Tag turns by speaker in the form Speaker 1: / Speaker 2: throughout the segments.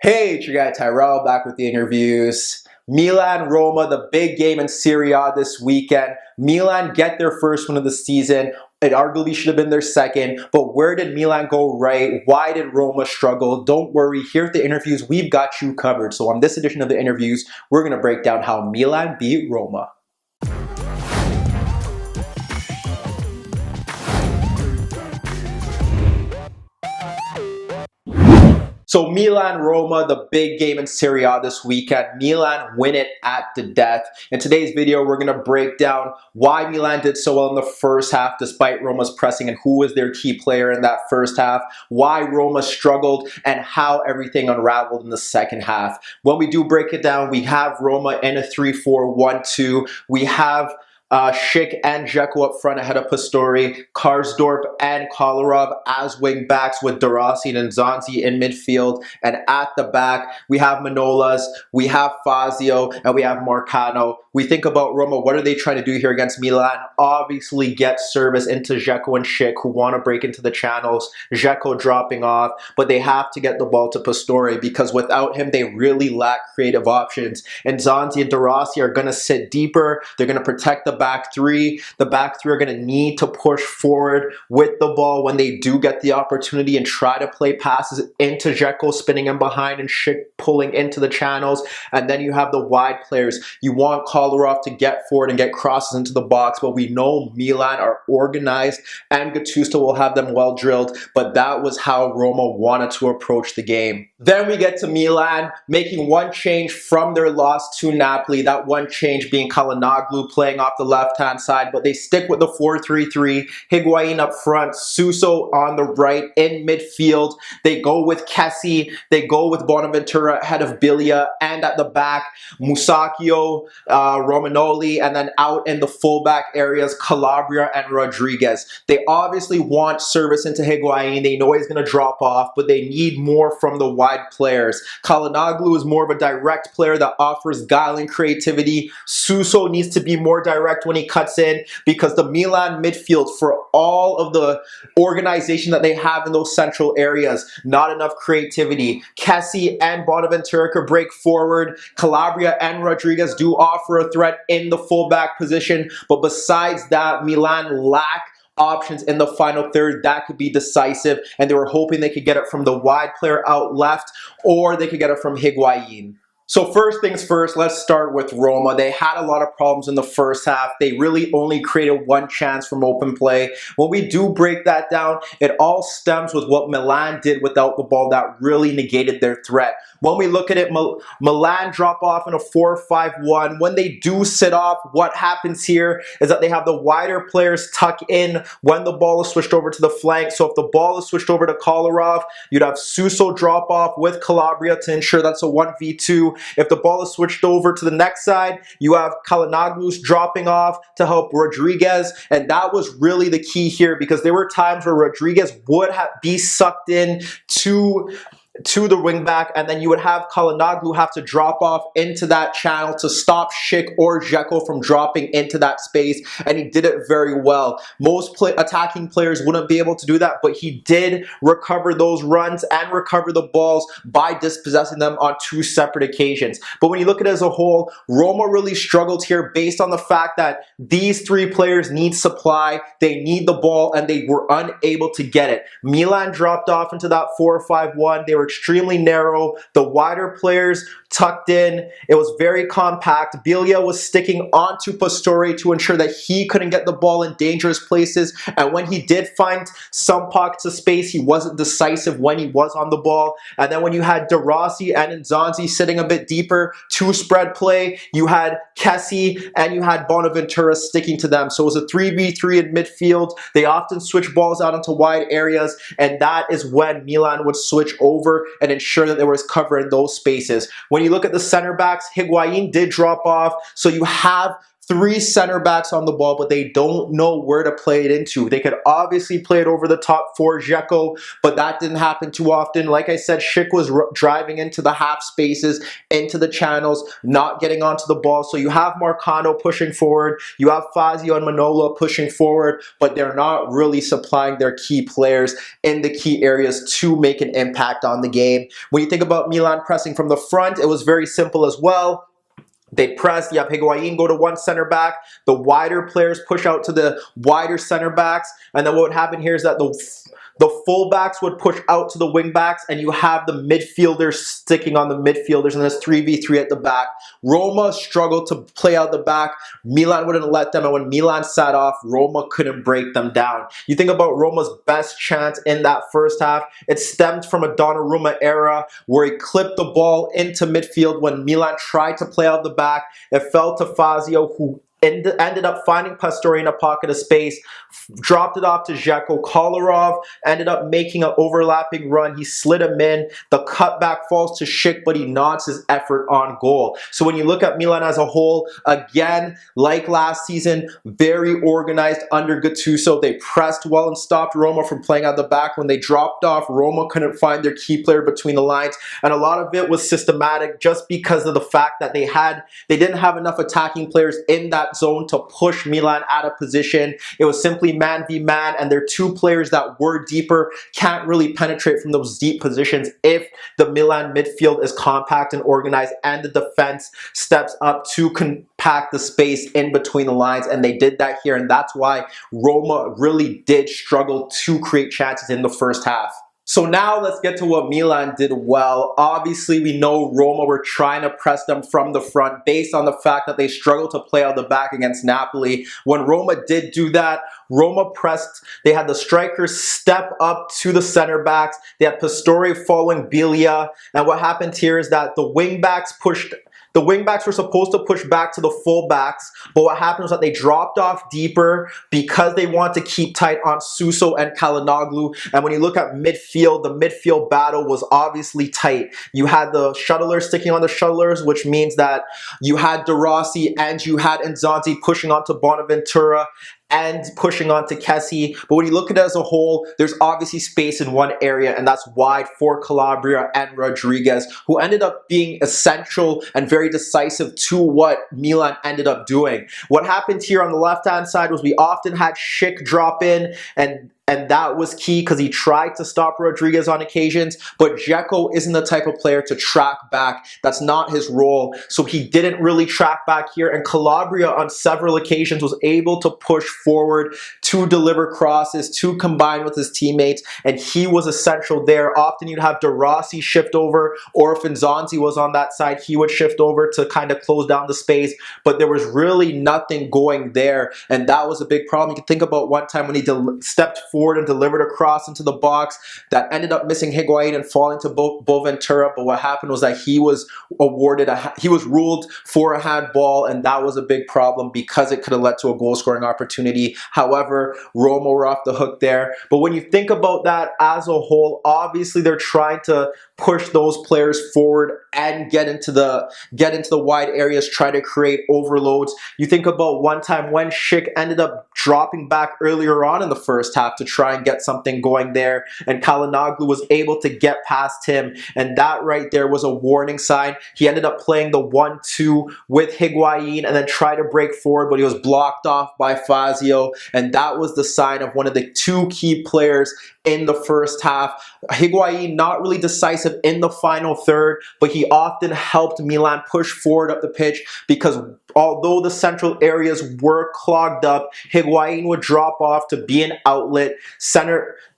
Speaker 1: Hey, it's your guy Tyrrell back with the interviews. Milan, Roma, the big game in Serie A this weekend. Milan get their first win of the season. It arguably should have been their second, but where did Milan go right? Why did Roma struggle? Don't worry, here at the interviews, we've got you covered. So on this edition of the interviews, we're going to break down how Milan beat Roma. So Milan-Roma, the big game in Serie A this weekend. Milan win it at the death. In today's video, we're going to break down why Milan did so well in the first half despite Roma's pressing and who was their key player in that first half, why Roma struggled, and how everything unraveled in the second half. When we do break it down, we have Roma in a 3-4-1-2. We have Schick and Dzeko up front ahead of Pastore, Karsdorp and Kolarov as wing backs with Derossi and Nzonzi in midfield, and at the back we have Manolas, we have Fazio, and we have Marcano. We think about Roma, what are they trying to do here against Milan? Obviously get service into Dzeko and Schick who want to break into the channels, Dzeko dropping off, but they have to get the ball to Pastore because without him they really lack creative options. And Nzonzi and Derossi are going to sit deeper, they're going to protect the back three. The back three are going to need to push forward with the ball when they do get the opportunity and try to play passes into Dzeko, spinning him behind, and Schick pulling into the channels. And then you have the wide players. You want Kolarov to get forward and get crosses into the box, but we know Milan are organized and Gattuso will have them well drilled, but that was how Roma wanted to approach the game. Then we get to Milan making one change from their loss to Napoli, that one change being Calhanoglu playing off the left-hand side, but they stick with the 4-3-3. Higuain up front, Suso on the right, in midfield. They go with Kessie, they go with Bonaventura ahead of Biglia, and at the back, Musacchio, Romagnoli, and then out in the fullback areas, Calabria and Rodriguez. They obviously want service into Higuain. They know he's going to drop off, but they need more from the wide players. Calhanoglu is more of a direct player that offers guile and creativity. Suso needs to be more direct when he cuts in because the Milan midfield, for all of the organization that they have in those central areas, not enough creativity. Kessie and Bonaventura could break forward. Calabria and Rodriguez do offer a threat in the fullback position, but besides that, Milan lack options in the final third that could be decisive, and they were hoping they could get it from the wide player out left or they could get it from Higuain. So first things first, let's start with Roma. They had a lot of problems in the first half. They really only created one chance from open play. When we do break that down, it all stems with what Milan did without the ball that really negated their threat. When we look at it, Milan drop off in a 4-5-1. When they do sit off, what happens here is that they have the wider players tuck in when the ball is switched over to the flank. So if the ball is switched over to Kolarov, you'd have Suso drop off with Calabria to ensure that's a 1v2. If the ball is switched over to the next side, you have Calhanoglu dropping off to help Rodriguez. And that was really the key here because there were times where Rodriguez would be sucked in to the wing back, and then you would have Calhanoglu have to drop off into that channel to stop Schick or Dzeko from dropping into that space, and he did it very well. Most attacking players wouldn't be able to do that, but he did recover those runs and recover the balls by dispossessing them on two separate occasions. But when you look at it as a whole, Roma really struggled here based on the fact that these three players need supply, they need the ball, and they were unable to get it. Milan dropped off into that 4-5-1. They were extremely narrow. The wider players tucked in. It was very compact. Biglia was sticking onto Pastore to ensure that he couldn't get the ball in dangerous places. And when he did find some pockets of space, he wasn't decisive when he was on the ball. And then when you had Derossi and Nzonzi sitting a bit deeper to spread play, you had Kessie and you had Bonaventura sticking to them. So it was a 3v3 in midfield. They often switch balls out into wide areas, and that is when Milan would switch over and ensure that there was cover in those spaces. When you look at the center backs, Higuain did drop off, so you have three center backs on the ball, but they don't know where to play it into. They could obviously play it over the top for Dzeko, but that didn't happen too often. Like I said, Schick was driving into the half spaces, into the channels, not getting onto the ball. So you have Marcano pushing forward, you have Fazio and Manola pushing forward, but they're not really supplying their key players in the key areas to make an impact on the game. When you think about Milan pressing from the front, it was very simple as well. They press, you have Higuain go to one center back, the wider players push out to the wider center backs, and then what would happen here is that the fullbacks would push out to the wingbacks, and you have the midfielders sticking on the midfielders, and there's 3v3 at the back. Roma struggled to play out the back. Milan wouldn't let them, and when Milan sat off, Roma couldn't break them down. You think about Roma's best chance in that first half, it stemmed from a Donnarumma era where he clipped the ball into midfield when Milan tried to play out the back. It fell to Fazio, who ended up finding Pastore in a pocket of space, dropped it off to Dzeko. Kolarov ended up making an overlapping run. He slid him in. The cutback falls to Schick, but he nods his effort on goal. So when you look at Milan as a whole, again, like last season, very organized under Gattuso. They pressed well and stopped Roma from playing out the back. When they dropped off, Roma couldn't find their key player between the lines, and a lot of it was systematic just because of the fact that they didn't have enough attacking players in that zone to push Milan out of position. It was simply man v man, and their two players that were deeper can't really penetrate from those deep positions if the Milan midfield is compact and organized and the defense steps up to compact the space in between the lines, and they did that here, and that's why Roma really did struggle to create chances in the first half. So now let's get to what Milan did well. Obviously, we know Roma were trying to press them from the front based on the fact that they struggled to play out the back against Napoli. When Roma did do that, Roma pressed. They had the strikers step up to the center backs. They had Pastore following Biglia. And what happened here is that the wingbacks pushed. The wingbacks were supposed to push back to the fullbacks, but what happened was that they dropped off deeper because they want to keep tight on Suso and Calhanoglu. And when you look at midfield, the midfield battle was obviously tight. You had the shuttlers sticking on the shuttlers, which means that you had De Rossi and you had Nzonzi pushing onto Bonaventura and pushing on to Kessie. But when you look at it as a whole, there's obviously space in one area, and that's wide for Calabria and Rodriguez, who ended up being essential and very decisive to what Milan ended up doing. What happened here on the left-hand side was we often had Schick drop in, and that was key because he tried to stop Rodriguez on occasions, but Dzeko isn't the type of player to track back. That's not his role, so he didn't really track back here, and Calabria on several occasions was able to push forward to deliver crosses, to combine with his teammates, and he was essential there. Often you'd have De Rossi shift over, or if Nzonzi was on that side, he would shift over to kind of close down the space, but there was really nothing going there, and that was a big problem. You can think about one time when he stepped forward and delivered a cross into the box that ended up missing Higuain and falling to Bonaventura, but what happened was that he was ruled for a handball, and that was a big problem because it could have led to a goal scoring opportunity. However, Roma were off the hook there. But when you think about that as a whole, obviously they're trying to push those players forward and get into the wide areas, try to create overloads. You think about one time when Schick ended up dropping back earlier on in the first half to try and get something going there, and Calhanoglu was able to get past him, and that right there was a warning sign. He ended up playing the 1-2 with Higuain and then tried to break forward, but he was blocked off by Fazio, and that was the sign of one of the two key players in the first half. Higuain not really decisive in the final third, but he often helped Milan push forward up the pitch because although the central areas were clogged up, Higuain would drop off to be an outlet.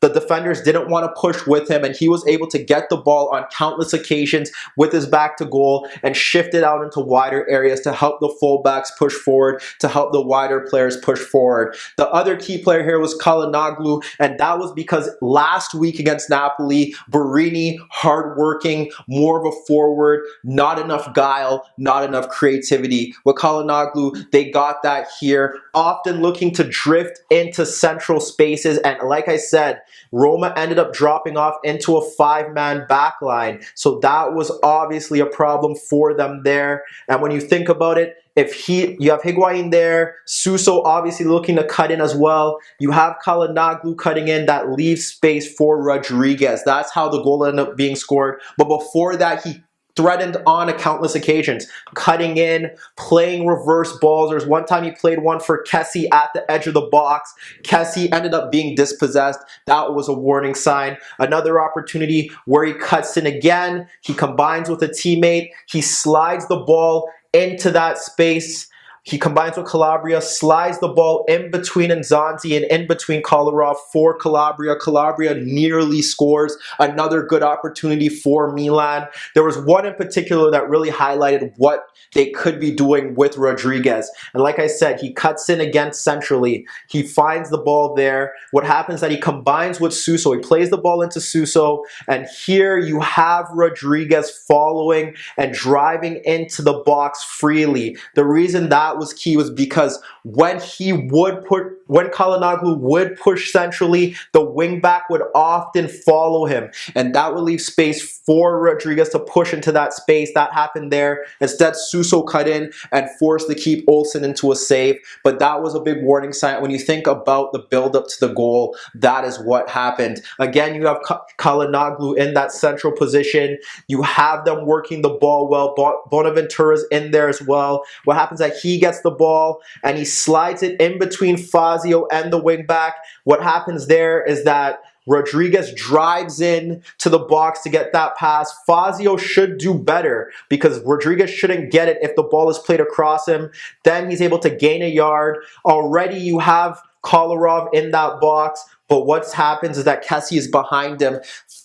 Speaker 1: The defenders didn't want to push with him, and he was able to get the ball on countless occasions with his back to goal and shift it out into wider areas to help the fullbacks push forward, to help the wider players push forward. The other key player here was Calhanoglu, and that was because last week against Napoli, Borini, hardworking, more of a forward, not enough guile, not enough creativity. With Calhanoglu, they got that here, often looking to drift into central spaces, and like I said, Roma ended up dropping off into a 5-man backline. So that was obviously a problem for them there. And when you think about it, you have Higuain there, Suso obviously looking to cut in as well. You have Calhanoglu cutting in, that leaves space for Rodriguez. That's how the goal ended up being scored. But before that, he threatened on countless occasions, cutting in, playing reverse balls. There's one time he played one for Kessie at the edge of the box. Kessie ended up being dispossessed. That was a warning sign. Another opportunity where he cuts in again. He combines with a teammate. He slides the ball into that space. He combines with Calabria, slides the ball in between Nzonzi and in between Kolarov for Calabria. Calabria nearly scores. Another good opportunity for Milan. There was one in particular that really highlighted what they could be doing with Rodriguez. And like I said, he cuts in again centrally. He finds the ball there. What happens is that he combines with Suso. He plays the ball into Suso. And here you have Rodriguez following and driving into the box freely. The reason that was key was because when Calhanoglu would push centrally, the wingback would often follow him, and that would leave space for Rodriguez to push into that space. That happened there. Instead, Suso cut in and forced to keep Olsen into a save, but that was a big warning sign. When you think about the build-up to the goal, that is what happened. Again, you have Calhanoglu in that central position. You have them working the ball well. Bonaventura's in there as well. What happens is that he gets the ball and he slides it in between Fazio and the wingback. What happens there is that Rodriguez drives in to the box to get that pass. Fazio should do better because Rodriguez shouldn't get it if the ball is played across him. Then he's able to gain a yard. Already you have Kolarov in that box, but what happens is that Kessie is behind him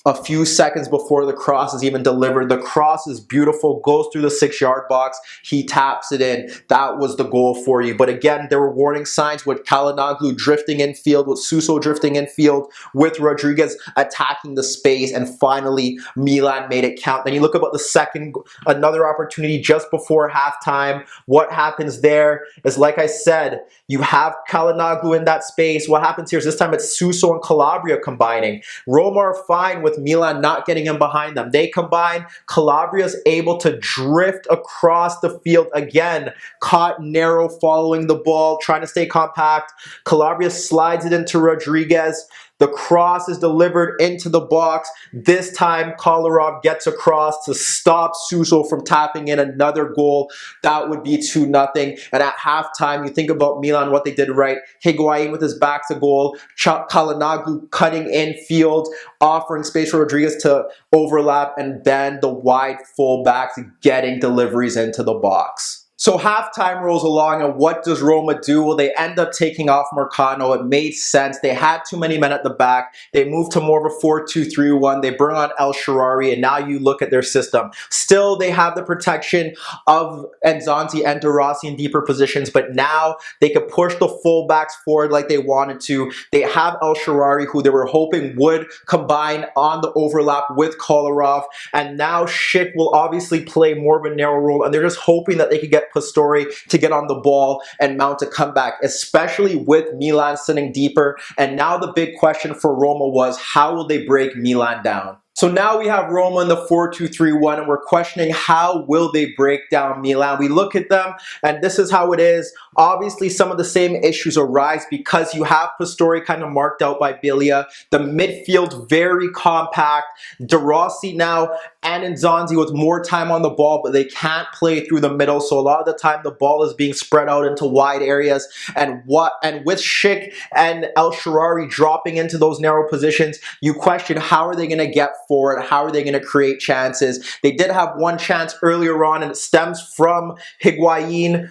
Speaker 1: a few seconds before the cross is even delivered. The cross is beautiful, goes through the 6-yard box. He taps it in. That was the goal for you. But again, there were warning signs with Calhanoglu drifting infield, with Suso drifting infield, with Rodriguez attacking the space, and finally Milan made it count. Then you look about the second, another opportunity just before halftime. What happens there is, like I said, you have Calhanoglu in that space. What happens here is this time it's Suso and Calabria combining. Roma are fine with Milan not getting in behind them. They combine. Calabria's able to drift across the field again, caught narrow following the ball, trying to stay compact. Calabria slides it into Rodriguez. The cross is delivered into the box. This time, Kolarov gets across to stop Suso from tapping in another goal. That would be 2-0. And at halftime, you think about Milan, what they did right. Higuain with his back to goal. Calhanoglu cutting infield, offering space for Rodriguez to overlap, and then the wide fullbacks getting deliveries into the box. So halftime rolls along, and what does Roma do? Well, they end up taking off Marcano. It made sense. They had too many men at the back. They moved to more of a 4-2-3-1. They bring on El Shaarawy, and now you look at their system. Still, they have the protection of Nzonzi and De Rossi in deeper positions, but now they could push the fullbacks forward like they wanted to. They have El Shaarawy, who they were hoping would combine on the overlap with Kolarov, and now Schick will obviously play more of a narrow role, and they're just hoping that they could get Pastore to get on the ball and mount a comeback, especially with Milan sitting deeper. And now the big question for Roma was, how will they break Milan down? So now we have Roma in the 4-2-3-1, and we're questioning how will they break down Milan. We look at them, and this is how it is. Obviously, some of the same issues arise because you have Pastore kind of marked out by Biglia. The midfield very compact. De Rossi now and Nzonzi with more time on the ball, but they can't play through the middle. So a lot of the time, the ball is being spread out into wide areas. And with Schick and El Shaarawy dropping into those narrow positions, you question how are they going to get forward? How are they going to create chances? They did have one chance earlier on, and it stems from Higuain.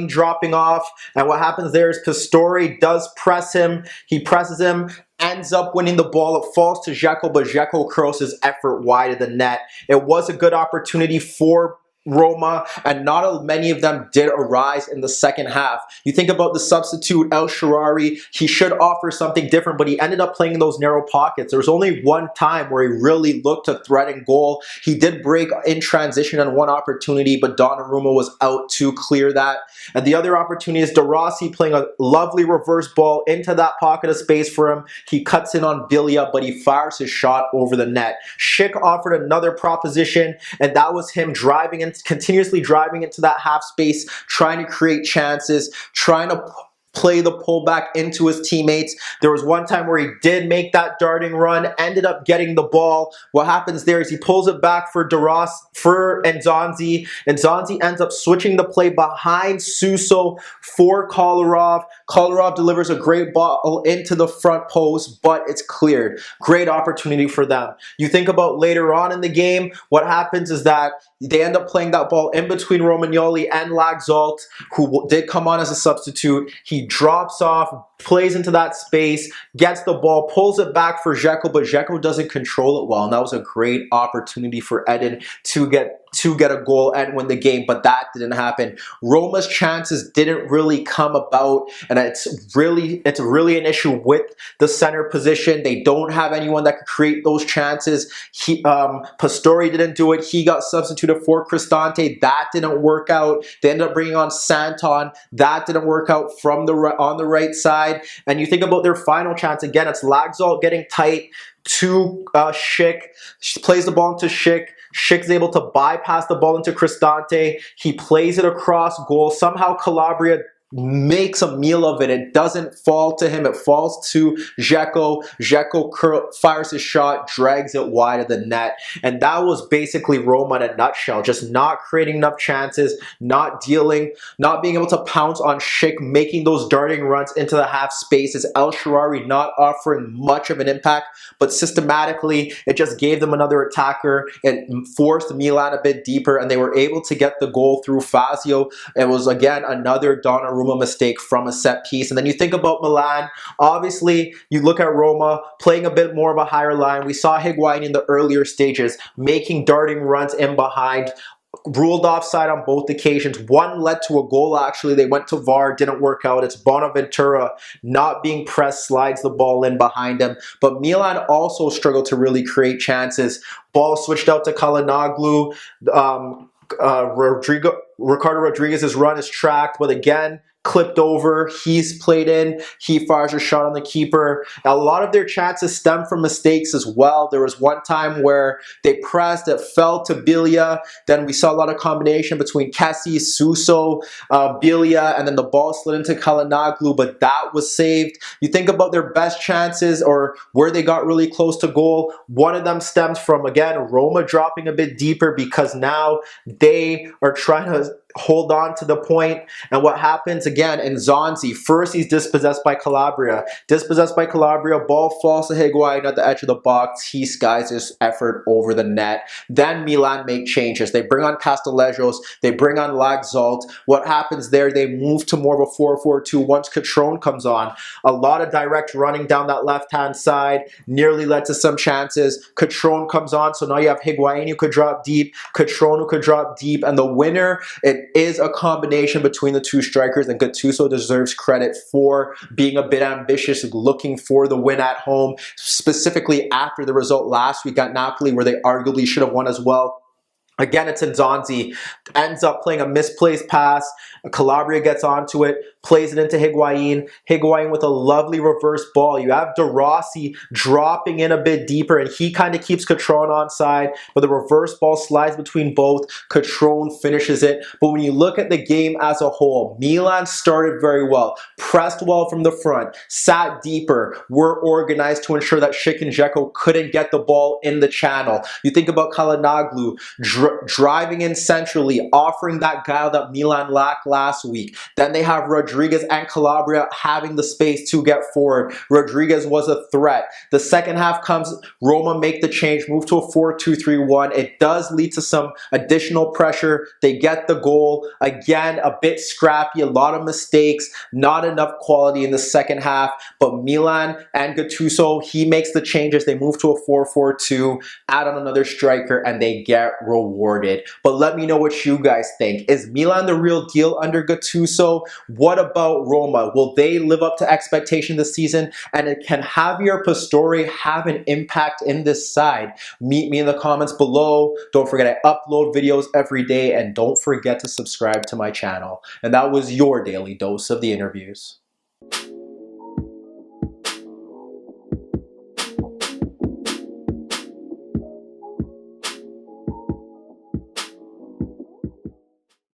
Speaker 1: Dropping off, and what happens there is Pastore does press him. He presses him, ends up winning the ball. It falls to Dzeko, but Dzeko curls his effort wide of the net. It was a good opportunity for Roma, and not many of them did arise in the second half. You think about the substitute El Shaarawy, he should offer something different, but he ended up playing in those narrow pockets. There was only one time where he really looked to threaten goal. He did break in transition on one opportunity, but Donnarumma was out to clear that. And the other opportunity is De Rossi playing a lovely reverse ball into that pocket of space for him. He cuts in on Biglia, but he fires his shot over the net. Schick offered another proposition, and that was him driving in, continuously driving into that half space, trying to create chances, trying to play the pullback into his teammates. There was one time where he did make that darting run, ended up getting the ball. What happens there is he pulls it back for Nzonzi. Nzonzi ends up switching the play behind Suso for Kolarov. Kolarov delivers a great ball into the front post, but it's cleared. Great opportunity for them. You think about later on in the game, what happens is that they end up playing that ball in between Romagnoli and Laxalt, who did come on as a substitute. He drops off, plays into that space, gets the ball, pulls it back for Dzeko, but Dzeko doesn't control it well. And that was a great opportunity for Eden to get a goal and win the game, but that didn't happen. Roma's chances didn't really come about, and it's really an issue with the center position. They don't have anyone that could create those chances. Pastore didn't do it. He got substituted for Cristante. That didn't work out. They ended up bringing on Santon. That didn't work out from on the right side. And you think about their final chance again. It's Laxalt getting tight to Schick. She plays the ball into Schick. Schick's able to bypass the ball into Cristante. He plays it across goal. Somehow Calabria makes a meal of it. It doesn't fall to him. It falls to Dzeko. Dzeko fires his shot, drags it wide of the net. And that was basically Roma in a nutshell. Just not creating enough chances, not being able to pounce on Schick, making those darting runs into the half spaces. El Shaarawy not offering much of an impact, but systematically it just gave them another attacker. It forced Milan a bit deeper, and they were able to get the goal through Fazio. It was again another Donnarumma mistake from a set piece. And then you think about Milan. Obviously, you look at Roma playing a bit more of a higher line. We saw Higuain in the earlier stages making darting runs in behind. Ruled offside on both occasions. One led to a goal, actually. They went to VAR, didn't work out. It's Bonaventura not being pressed, slides the ball in behind him. But Milan also struggled to really create chances. Ball switched out to Calhanoglu. Ricardo Rodriguez's run is tracked, but again, clipped over. He's played in. He fires a shot on the keeper. A lot of their chances stem from mistakes as well. There was one time where they pressed, it fell to Biglia. Then we saw a lot of combination between Kessie, Suso, Biglia, and then the ball slid into Calhanoglu, but that was saved. You think about their best chances or where they got really close to goal. One of them stems from, again, Roma dropping a bit deeper because now they are trying to hold on to the point. And what happens again in Nzonzi, first he's dispossessed by Calabria. Ball falls to Higuain at the edge of the box. He skies his effort over the net. Then Milan make changes. They bring on Castellejos. They bring on Laxalt. What happens there? They move to more of a 4-4-2 once Catrone comes on. A lot of direct running down that left-hand side. Nearly led to some chances. Catrone comes on. So now you have Higuain who could drop deep. Catrone who could drop deep. And the winner, it is a combination between the two strikers, and Gattuso deserves credit for being a bit ambitious, looking for the win at home, specifically after the result last week at Napoli where they arguably should have won as well. Again, it's Nzonzi, ends up playing a misplaced pass. Calabria gets onto it, plays it into Higuain. Higuain with a lovely reverse ball. You have De Rossi dropping in a bit deeper, and he kind of keeps Catrone onside, but the reverse ball slides between both. Catrone finishes it. But when you look at the game as a whole, Milan started very well, pressed well from the front, sat deeper, were organized to ensure that Schick and Dzeko couldn't get the ball in the channel. You think about Calhanoglu driving in centrally, offering that guile that Milan lacked last week. Then they have Rodriguez Rodriguez and Calabria having the space to get forward. Rodriguez was a threat. The second half comes, Roma make the change, move to a 4-2-3-1. It does lead to some additional pressure. They get the goal. Again, a bit scrappy, a lot of mistakes, not enough quality in the second half. But Milan and Gattuso, he makes the changes. They move to a 4-4-2, add on another striker, and they get rewarded. But let me know what you guys think. Is Milan the real deal under Gattuso? What about Roma? Will they live up to expectation this season? And can Javier Pastore have an impact in this side? Meet me in the comments below. Don't forget I upload videos every day, and don't forget to subscribe to my channel. And that was your daily dose of the interviews.